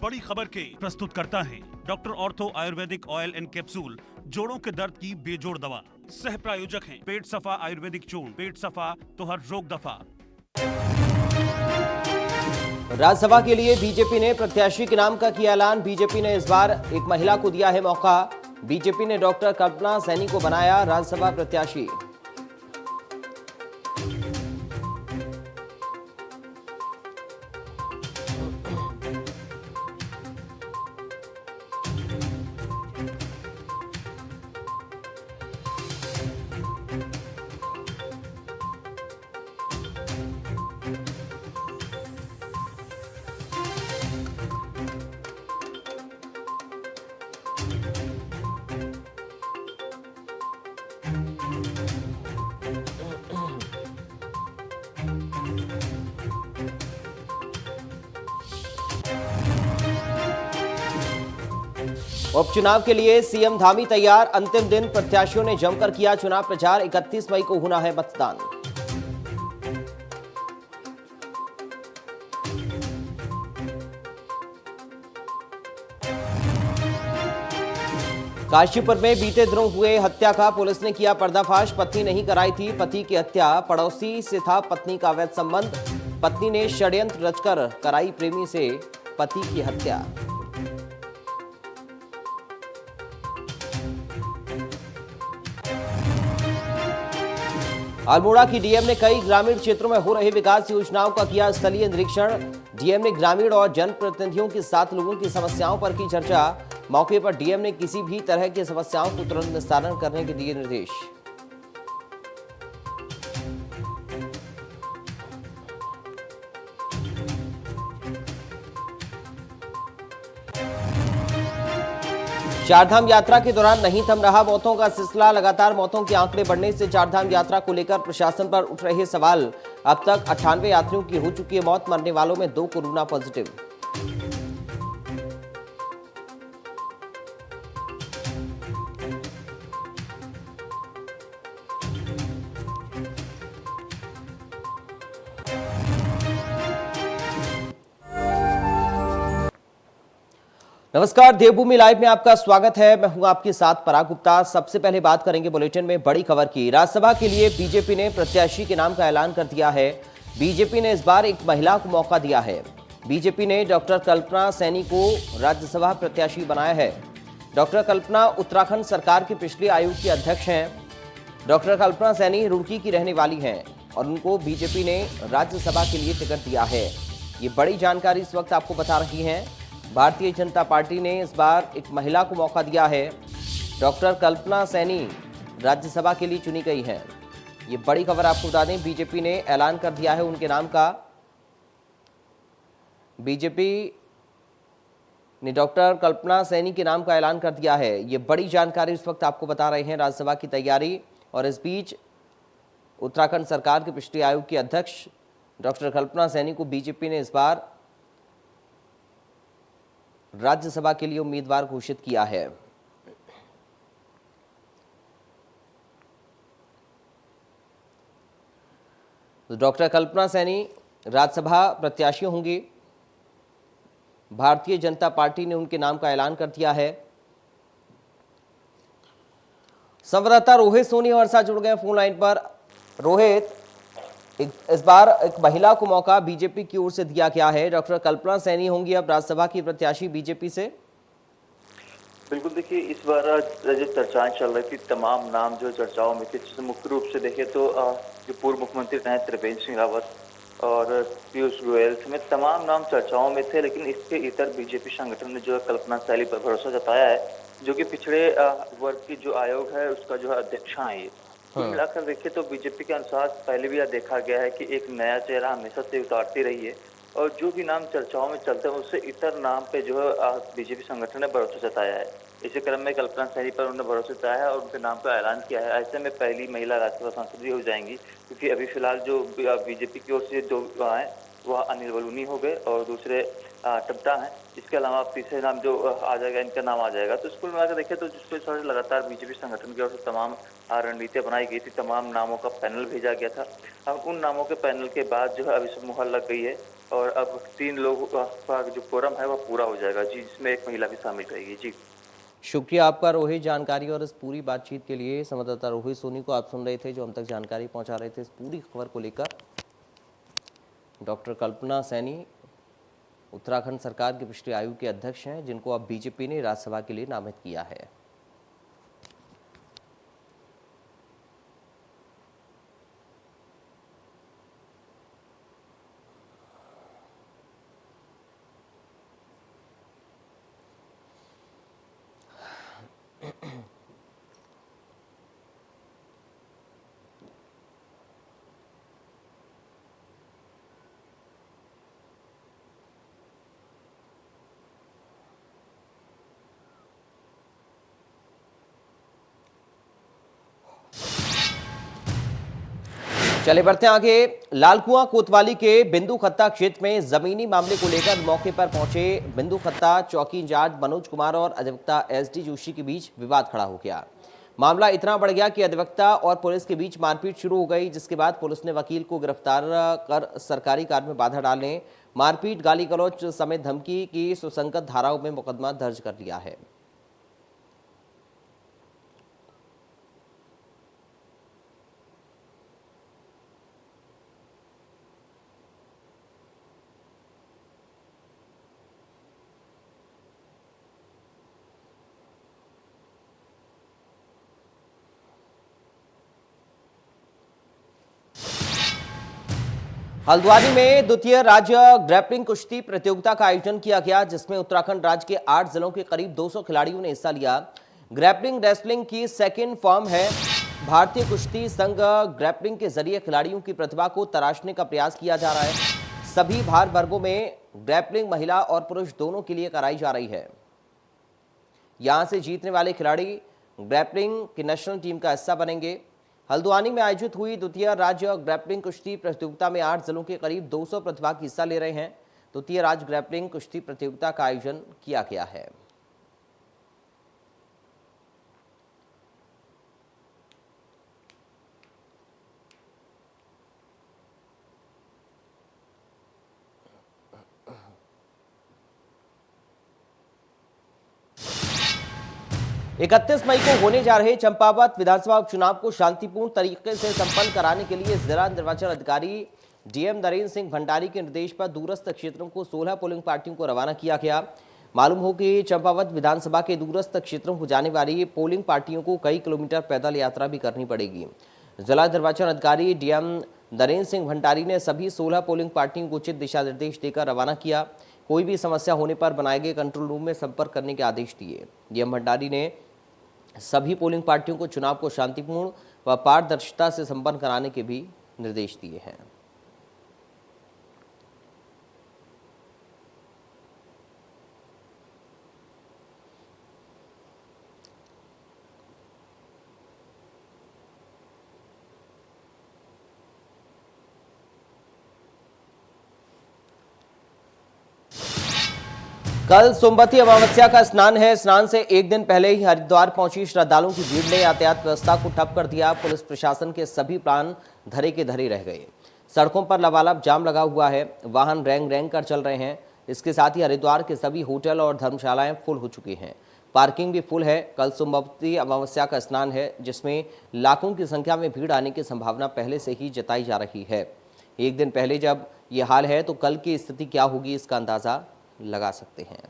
बड़ी खबर के प्रस्तुत करता है doctor ortho Ayurvedic oil and capsule, जोड़ों के दर्द की बेजोड़ दवा। सह प्रायोजक हैं पेट सफा आयुर्वेदिक चूर्ण, पेट सफा तो हर रोग दफा। राज्यसभा के लिए बीजेपी ने प्रत्याशी के नाम का किया ऐलान। बीजेपी ने इस बार एक महिला को दिया है मौका। बीजेपी ने डॉक्टर कल्पना सैनी को बनाया राज्यसभा प्रत्याशी। उपचुनाव के लिए सीएम धामी तैयार। अंतिम दिन प्रत्याशियों ने जमकर किया चुनाव प्रचार। 31 मई को होना है मतदान। काशीपुर में बीते दिनों हुए हत्या का पुलिस ने किया पर्दाफाश। पत्नी नहीं कराई थी पति की हत्या, पड़ोसी से था पत्नी का अवैध संबंध। पत्नी ने षड्यंत्र रचकर कराई प्रेमी से पति की हत्या। अल्मोड़ा की डीएम ने कई ग्रामीण क्षेत्रों में हो रही विकास योजनाओं का किया स्थलीय निरीक्षण। डीएम ने ग्रामीण और जनप्रतिनिधियों के साथ लोगों की समस्याओं पर की चर्चा। मौके पर डीएम ने किसी भी तरह की समस्याओं को तुरंत निस्तारण करने के दिए निर्देश। चारधाम यात्रा के दौरान नहीं थम रहा मौतों का सिलसिला। लगातार मौतों के आंकड़े बढ़ने से चारधाम यात्रा को लेकर प्रशासन पर उठ रहे सवाल। अब तक 98 यात्रियों की हो चुकी है मौत। मरने वालों में 2 कोरोना पॉजिटिव। नमस्कार, देवभूमि लाइव में आपका स्वागत है। मैं हूं आपके साथ पराग गुप्ता। सबसे पहले बात करेंगे बुलेटिन में बड़ी खबर की। राज्यसभा के लिए बीजेपी ने प्रत्याशी के नाम का ऐलान कर दिया है। बीजेपी ने इस बार एक महिला को मौका दिया है। बीजेपी ने डॉक्टर कल्पना सैनी को राज्यसभा प्रत्याशी बनाया है। डॉक्टर कल्पना उत्तराखंड सरकार के पिछले आयोग की अध्यक्ष हैं। डॉक्टर कल्पना सैनी रुड़की की रहने वाली हैं और उनको बीजेपी ने राज्यसभा के लिए टिकट दिया है। ये बड़ी जानकारी इस वक्त आपको बता रही हैं। भारतीय जनता पार्टी ने इस बार एक महिला को मौका दिया है। डॉक्टर कल्पना सैनी राज्यसभा के लिए चुनी गई हैं। ये बड़ी खबर आपको बता दें, बीजेपी ने ऐलान कर दिया है उनके नाम का। बीजेपी ने डॉक्टर कल्पना सैनी के नाम का ऐलान कर दिया है। ये बड़ी जानकारी इस वक्त आपको बता रहे हैं राज्यसभा की तैयारी। और इस बीच उत्तराखंड सरकार के पिछले आयोग की अध्यक्ष डॉक्टर कल्पना सैनी को बीजेपी ने इस बार राज्यसभा के लिए उम्मीदवार घोषित किया है। तो डॉक्टर कल्पना सैनी राज्यसभा प्रत्याशी होंगी। भारतीय जनता पार्टी ने उनके नाम का ऐलान कर दिया है। संवाददाता रोहित सोनी हमारे साथ जुड़ गए फोन लाइन पर। रोहित, इस बार एक महिला को मौका बीजेपी की ओर से दिया गया है। डॉक्टर कल्पना सैनी होंगी अब राज्यसभा की प्रत्याशी बीजेपी से। बिल्कुल, देखिए इस बार जो चर्चाएं चल रही थी, तमाम नाम जो चर्चाओं में थे, जिसमें मुख्य रूप से देखें तो जो पूर्व मुख्यमंत्री रहे त्रिवेंद्र सिंह रावत और पीयूष गोयल समेत तमाम नाम चर्चाओं में थे। लेकिन इसके इतर बीजेपी संगठन ने जो है कल्पना सैनी पर भरोसा जताया है, जो कि पिछड़े वर्ग की जो आयोग है उसका जो है अध्यक्ष है। ये कुल मिलाकर देखें तो बीजेपी के अनुसार पहले भी यह देखा गया है कि एक नया चेहरा हमेशा से उतारती रही है और जो भी नाम चर्चाओं में चलते हैं उससे इतर नाम पे जो है बीजेपी संगठन ने भरोसा जताया है। इसी क्रम में कल्पना सैनी पर उन्होंने भरोसा जताया है और उनके नाम का ऐलान किया है। ऐसे में पहली महिला राज्यसभा सांसद भी हो जाएंगी, क्योंकि अभी फिलहाल जो बीजेपी की ओर से 2 हैं वह अनिल बलूनी हो गए और दूसरे टप्टा हैं। इसके अलावा तीसरे नाम जो आ जाएगा, इनका नाम आ जाएगा। तो इसको मिलाकर देखें तो जिसको लगातार बीजेपी संगठन की ओर से तमाम रणनीतियां बनाई गई थी, तमाम नामों का पैनल भेजा गया था। अब उन नामों के पैनल के बाद जो है अभी सब मुहर लग गई है और अब 3 लोगों का जो कोरम है वह पूरा हो जाएगा जी, जिसमें एक महिला भी शामिल रहेगी जी। शुक्रिया आपका रोहित, जानकारी और इस पूरी बातचीत के लिए। संवाददाता रोहित सोनी को आप सुन रहे थे, जो हम तक जानकारी पहुंचा रहे थे इस पूरी खबर को लेकर। डॉक्टर कल्पना सैनी उत्तराखंड सरकार के पिछले आयोग के अध्यक्ष हैं, जिनको अब बीजेपी ने राज्यसभा के लिए नामित किया है। चले बढ़ते हैं आगे। लालकुआं कोतवाली के बिंदु खत्ता क्षेत्र में जमीनी मामले को लेकर मौके पर पहुंचे बिंदु खत्ता चौकी इंचार्ज मनोज कुमार और अधिवक्ता एसडी जोशी के बीच विवाद खड़ा हो गया। मामला इतना बढ़ गया कि अधिवक्ता और पुलिस के बीच मारपीट शुरू हो गई, जिसके बाद पुलिस ने वकील को गिरफ्तार कर सरकारी कार्य में बाधा डालने, मारपीट, गाली गलौज समेत धमकी की सुसंगत धाराओं में मुकदमा दर्ज कर लिया है। हल्द्वानी में द्वितीय राज्य ग्रैपलिंग कुश्ती प्रतियोगिता का आयोजन किया गया, जिसमें उत्तराखंड राज्य के 8 जिलों के करीब 200 खिलाड़ियों ने हिस्सा लिया। ग्रैपलिंग रेसलिंग की सेकेंड फॉर्म है। भारतीय कुश्ती संघ ग्रैपलिंग के जरिए खिलाड़ियों की प्रतिभा को तराशने का प्रयास किया जा रहा है। सभी भार वर्गों में ग्रैपलिंग महिला और पुरुष दोनों के लिए कराई जा रही है। यहां से जीतने वाले खिलाड़ी ग्रैपलिंग की नेशनल टीम का हिस्सा बनेंगे। हल्द्वानी में आयोजित हुई द्वितीय राज्य ग्रैपलिंग कुश्ती प्रतियोगिता में 8 जिलों के करीब 200 प्रतिभागी हिस्सा ले रहे हैं। द्वितीय राज्य ग्रैपलिंग कुश्ती प्रतियोगिता का आयोजन किया गया है। इकतीस मई को होने जा रहे चंपावत विधानसभा उपचुनाव को शांतिपूर्ण तरीके से संपन्न कराने के लिए जिला निर्वाचन अधिकारी डीएम नरेंद्र सिंह भंडारी के निर्देश पर दूरस्थ क्षेत्रों को 16 पोलिंग पार्टियों को रवाना किया गया। मालूम हो कि चंपावत विधानसभा के दूरस्थ क्षेत्रों को जाने वाली पोलिंग पार्टियों को कई किलोमीटर पैदल यात्रा भी करनी पड़ेगी। जिला निर्वाचन अधिकारी डीएम नरेंद्र सिंह भंडारी ने सभी 16 पोलिंग पार्टियों को उचित दिशा निर्देश देकर रवाना किया। कोई भी समस्या होने पर बनाए गए कंट्रोल रूम में संपर्क करने के आदेश दिए। डीएम भंडारी ने सभी पोलिंग पार्टियों को चुनाव को शांतिपूर्ण व पारदर्शिता से संपन्न कराने के भी निर्देश दिए हैं। कल सोमवती अमावस्या का स्नान है। स्नान से एक दिन पहले ही हरिद्वार पहुंची श्रद्धालुओं की भीड़ ने यातायात व्यवस्था को ठप कर दिया। पुलिस प्रशासन के सभी प्लान धरे के धरे रह गए। सड़कों पर लबालब जाम लगा हुआ है, वाहन रेंग रेंग कर चल रहे हैं। इसके साथ ही हरिद्वार के सभी होटल और धर्मशालाएं फुल हो चुकी हैं, पार्किंग भी फुल है। कल सोमवती अमावस्या का स्नान है, जिसमें लाखों की संख्या में भीड़ आने की संभावना पहले से ही जताई जा रही है। एक दिन पहले जब ये हाल है तो कल की स्थिति क्या होगी, इसका अंदाजा लगा सकते हैं।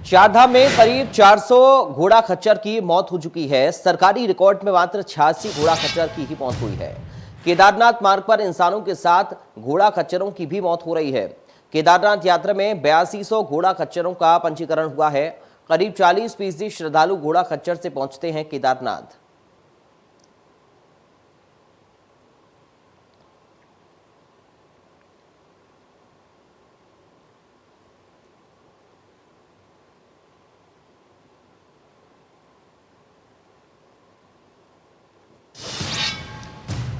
चारधाम में करीब 400 घोड़ा खच्चर की मौत हो चुकी है। सरकारी रिकॉर्ड में मात्र 86 घोड़ा खच्चर की ही मौत हुई है। केदारनाथ मार्ग पर इंसानों के साथ घोड़ा खच्चरों की भी मौत हो रही है। केदारनाथ यात्रा में 8200 घोड़ा खच्चरों का पंजीकरण हुआ है। करीब 40% श्रद्धालु घोड़ा खच्चर से पहुंचते हैं केदारनाथ।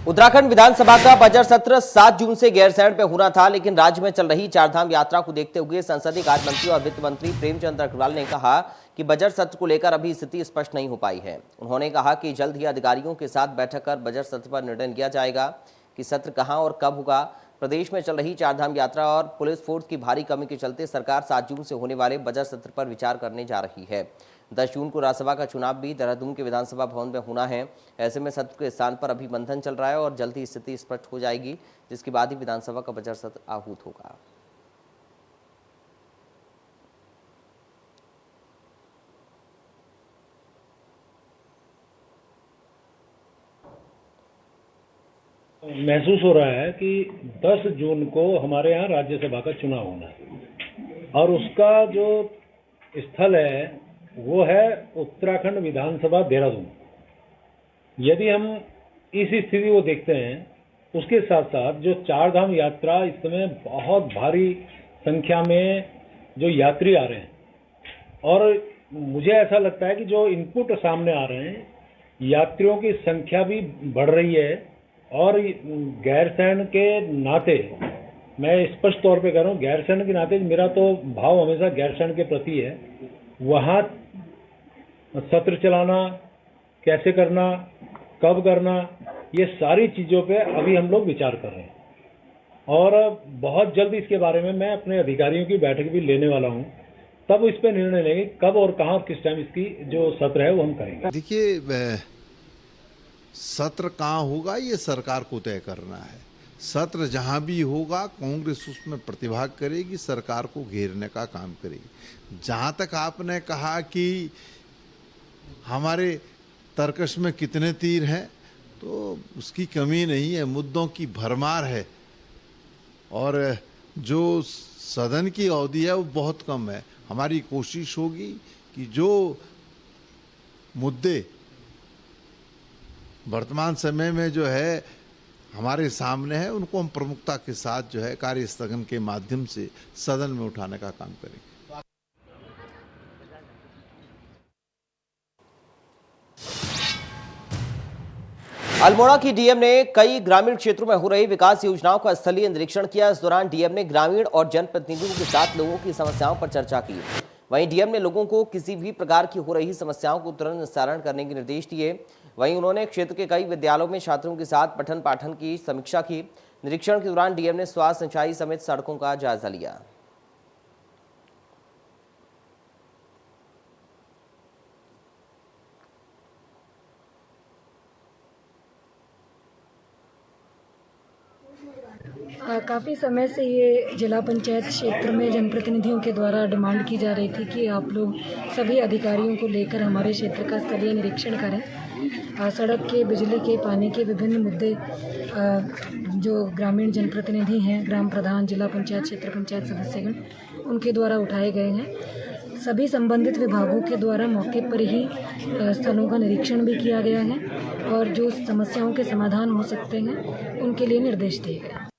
उत्तराखंड विधानसभा का बजट सत्र 7 जून से गैरसैंण पे होना था, लेकिन राज्य में चल रही चारधाम यात्रा को देखते हुए संसदीय कार्य मंत्री और वित्त मंत्री प्रेमचंद अग्रवाल ने कहा कि बजट सत्र को लेकर अभी स्थिति स्पष्ट नहीं हो पाई है। उन्होंने कहा कि जल्द ही अधिकारियों के साथ बैठक कर बजट सत्र पर निर्णय लिया जाएगा कि सत्र कहां और कब होगा। प्रदेश में चल रही चारधाम यात्रा और पुलिस फोर्स की भारी कमी के चलते सरकार 7 जून से होने वाले बजट सत्र पर विचार करने जा रही है। 10 जून को राज्यसभा का चुनाव भी देहरादून के विधानसभा भवन में होना है। ऐसे में सत्र के स्थान पर अभी मंथन चल रहा है और जल्द ही स्थिति स्पष्ट हो जाएगी, जिसके बाद ही विधानसभा का बजट सत्र आहूत होगा। महसूस हो रहा है कि 10 जून को हमारे यहाँ राज्यसभा का चुनाव होना है और उसका जो स्थल है वो है उत्तराखंड विधानसभा देहरादून। यदि हम इस स्थिति को देखते हैं, उसके साथ साथ जो चारधाम यात्रा इस समय बहुत भारी संख्या में जो यात्री आ रहे हैं और मुझे ऐसा लगता है कि जो इनपुट सामने आ रहे हैं, यात्रियों की संख्या भी बढ़ रही है और गैरसैंण के नाते, मैं स्पष्ट तौर पे कह रहा हूँ, गैरसैंण के नाते मेरा तो भाव हमेशा गैरसैंण के प्रति है। वहाँ सत्र चलाना, कैसे करना, कब करना, ये सारी चीज़ों पे अभी हम लोग विचार कर रहे हैं और बहुत जल्द इसके बारे में मैं अपने अधिकारियों की बैठक भी लेने वाला हूँ। तब इस पर निर्णय लेंगे कब और कहाँ और किस टाइम इसकी जो सत्र है वो हम करेंगे। देखिए, सत्र कहाँ होगा ये सरकार को तय करना है। सत्र जहाँ भी होगा कांग्रेस उसमें प्रतिभाग करेगी, सरकार को घेरने का काम करेगी। जहाँ तक आपने कहा कि हमारे तर्कश में कितने तीर हैं, तो उसकी कमी नहीं है, मुद्दों की भरमार है और जो सदन की अवधि है वो बहुत कम है। हमारी कोशिश होगी कि जो मुद्दे वर्तमान समय में जो है हमारे सामने है, उनको हम प्रमुखता के साथ जो है कार्य स्थगन के माध्यम से सदन में उठाने का काम करेंगे। अल्मोड़ा की डीएम ने कई ग्रामीण क्षेत्रों में हो रही विकास योजनाओं का स्थलीय निरीक्षण किया। इस दौरान डीएम ने ग्रामीण और जनप्रतिनिधियों के साथ लोगों की समस्याओं पर चर्चा की। वहीं डीएम ने लोगों को किसी भी प्रकार की हो रही समस्याओं को तुरंत निस्तारण करने के निर्देश दिए। वहीं उन्होंने क्षेत्र के कई विद्यालयों में छात्रों के साथ पठन पाठन की समीक्षा की। निरीक्षण के दौरान डीएम ने स्वास्थ्य, सिंचाई समेत सड़कों का जायजा लिया। काफ़ी समय से ये जिला पंचायत क्षेत्र में जनप्रतिनिधियों के द्वारा डिमांड की जा रही थी कि आप लोग सभी अधिकारियों को लेकर हमारे क्षेत्र का स्थलीय निरीक्षण करें। सड़क के, बिजली के, पानी के विभिन्न मुद्दे जो ग्रामीण जनप्रतिनिधि हैं, ग्राम प्रधान, जिला पंचायत, क्षेत्र पंचायत सदस्यगण, उनके द्वारा उठाए गए हैं। सभी संबंधित विभागों के द्वारा मौके पर ही स्थलों का निरीक्षण भी किया गया है और जो समस्याओं के समाधान हो सकते हैं उनके लिए निर्देश दिए गए।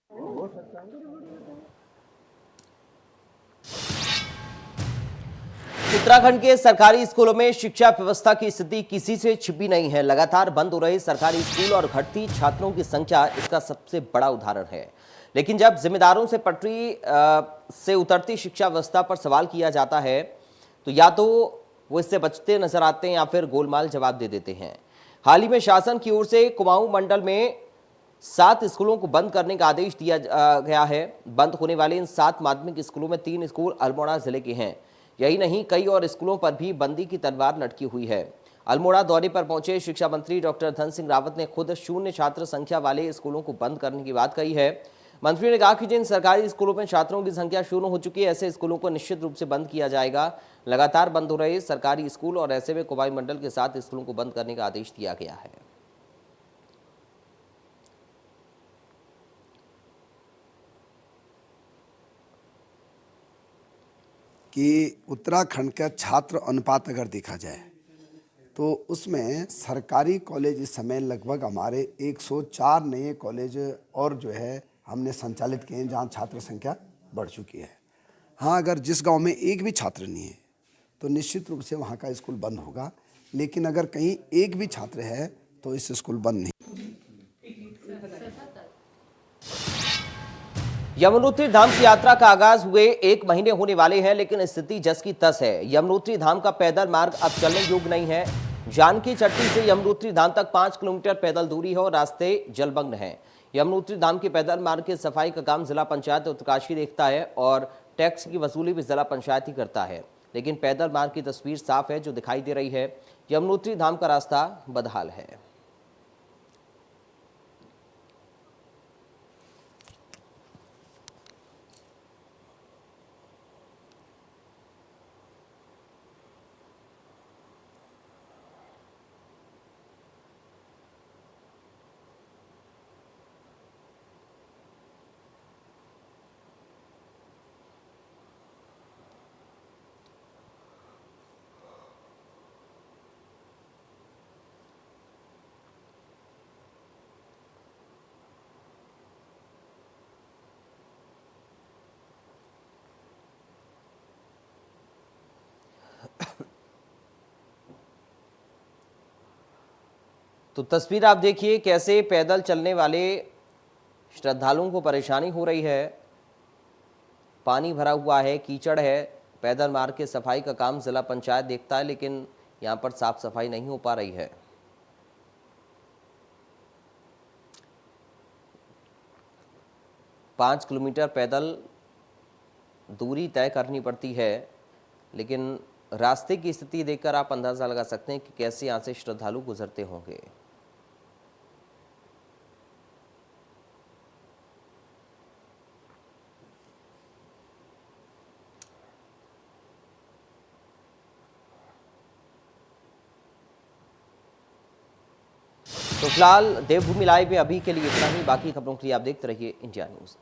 उत्तराखंड के सरकारी स्कूलों में शिक्षा व्यवस्था की स्थिति किसी से छिपी नहीं है। लगातार बंद हो रहे सरकारी स्कूल और घटती छात्रों की संख्या इसका सबसे बड़ा उदाहरण है। लेकिन जब जिम्मेदारों से पटरी से उतरती शिक्षा व्यवस्था पर सवाल किया जाता है तो या तो वो इससे बचते नजर आते हैं या फिर गोलमाल जवाब दे देते हैं। हाल ही में शासन की ओर से कुमाऊं मंडल में 7 स्कूलों को बंद करने का आदेश दिया गया है। बंद होने वाले इन 7 माध्यमिक स्कूलों में 3 स्कूल अल्मोड़ा जिले के हैं। यही नहीं, कई और स्कूलों पर भी बंदी की तलवार लटकी हुई है। अल्मोड़ा दौरे पर पहुंचे शिक्षा मंत्री डॉक्टर धन सिंह रावत ने खुद 0 छात्र संख्या वाले स्कूलों को बंद करने की बात कही है। मंत्री ने कहा कि जिन सरकारी स्कूलों में छात्रों की संख्या 0 हो चुकी है, ऐसे स्कूलों को निश्चित रूप से बंद किया जाएगा। लगातार बंद हो रहे सरकारी स्कूल और ऐसे में कुमाऊं मंडल के 7 स्कूलों को बंद करने का आदेश दिया गया है। कि उत्तराखंड का छात्र अनुपात अगर देखा जाए तो उसमें सरकारी कॉलेज इस समय लगभग हमारे 104 नए कॉलेज और जो है हमने संचालित किए हैं जहाँ छात्र संख्या बढ़ चुकी है। हाँ, अगर जिस गांव में एक भी छात्र नहीं है तो निश्चित रूप से वहाँ का स्कूल बंद होगा, लेकिन अगर कहीं एक भी छात्र है तो इस स्कूल बंद नहीं। यमुनोत्री धाम की यात्रा का आगाज हुए 1 महीने होने वाले हैं, लेकिन स्थिति जस की तस है। यमुनोत्री धाम का पैदल मार्ग अब चलने योग्य नहीं है। जानकी चट्टी से यमुनोत्री धाम तक 5 किलोमीटर पैदल दूरी है और रास्ते जलमग्न हैं। यमुनोत्री धाम के पैदल मार्ग की सफाई का काम जिला पंचायत उत्तरकाशी देखता है और टैक्स की वसूली भी जिला पंचायत ही करता है, लेकिन पैदल मार्ग की तस्वीर साफ है जो दिखाई दे रही है। यमुनोत्री धाम का रास्ता बदहाल है। तो तस्वीर आप देखिए कैसे पैदल चलने वाले श्रद्धालुओं को परेशानी हो रही है। पानी भरा हुआ है, कीचड़ है। पैदल मार्ग के सफाई का काम जिला पंचायत देखता है, लेकिन यहां पर साफ सफाई नहीं हो पा रही है। पाँच किलोमीटर पैदल दूरी तय करनी पड़ती है, लेकिन रास्ते की स्थिति देखकर आप अंदाजा लगा सकते हैं कि कैसे यहां से श्रद्धालु गुजरते होंगे। तो फिलहाल देवभूमि लाइव में अभी के लिए इतना ही। बाकी खबरों के लिए आप देखते रहिए इंडिया न्यूज।